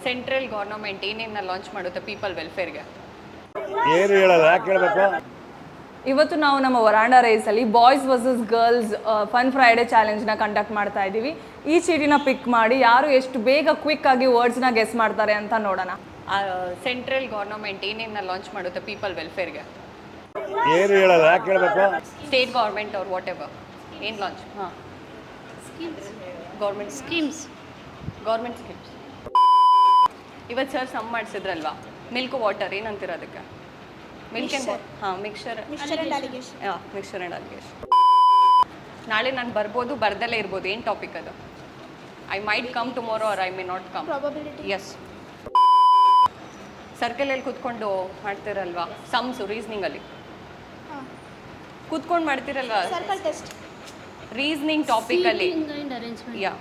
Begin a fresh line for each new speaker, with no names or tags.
Central government ಏನೇನ launch ಮಾಡುತ್ತೆ people ವೆಲ್ಫೇರ್ಗೆ?
ಏನು ಹೇಳಲ್ಲ, ಯಾಕೆ ಹೇಳಬೇಕು?
ಇವತ್ತು ನಾವು ನಮ್ಮ ವರಾಂಡ ರೇಸಲ್ಲಿ boys versus girls fun Friday ಚಾಲೆಂಜ್ನ ಕಂಡಕ್ಟ್ ಮಾಡ್ತಾ ಇದ್ದೀವಿ. ಈ ಚೀಟಿನ ಪಿಕ್ ಮಾಡಿ ಯಾರು ಎಷ್ಟು ಬೇಗ ಕ್ವಿಕ್ ಆಗಿ ವರ್ಡ್ಸ್ನ ಗೆಸ್ ಮಾಡ್ತಾರೆ ಅಂತ ನೋಡೋಣ.
ಸೆಂಟ್ರಲ್ ಗೌರ್ಮೆಂಟ್ ಏನೇನ ಲಾಂಚ್ ಮಾಡುತ್ತೆ ಪೀಪಲ್ ವೆಲ್ಫೇರ್ಗೆ?
ಏನು ಹೇಳಲ್ಲ, ಯಾಕೆ ಹೇಳಬೇಕು?
ಸ್ಟೇಟ್ ಗೌರ್ಮೆಂಟ್ ಅವ್ರು ವಾಟ್ ಎವರ್ ಏನು ಲಾಂಚ್? ಹಾಂ, ಗೌರ್ಮೆಂಟ್ ಸ್ಕೀಮ್ಸ್. ಇವತ್ತು ಸರ್ ಸಮ್ ಮಾಡಿಸಿದ್ರಲ್ವಾ, ಮಿಲ್ಕ್ ವಾಟರ್ ಏನಂತೀರ ಅದಕ್ಕೆ? ಮಿಲ್ಕ್ ಆ್ಯಂಡ್ ಹಾಂ, ಮಿಕ್ಸ್ಚರ್ ಆ್ಯಂಡ್ ಅಲಿಗೇಷನ್. ನಾಳೆ ನಾನು ಬರ್ಬೋದು, ಬರ್ದಲ್ಲೇ ಇರ್ಬೋದು. ಏನು ಟಾಪಿಕ್ ಅದು? I might come tomorrow or I may not come. Yes. ಸರ್ಕಲಲ್ಲಿ ಕೂತ್ಕೊಂಡು ಮಾಡ್ತಿರಲ್ವಾ ಸಮ್ಸು, ರೀಸ್ನಿಂಗಲ್ಲಿ ಕೂತ್ಕೊಂಡು ಮಾಡ್ತಿರಲ್ವಾ ರೀಸ್ನಿಂಗ್ ಟಾಪಿಕಲ್ಲಿ? ಯಾ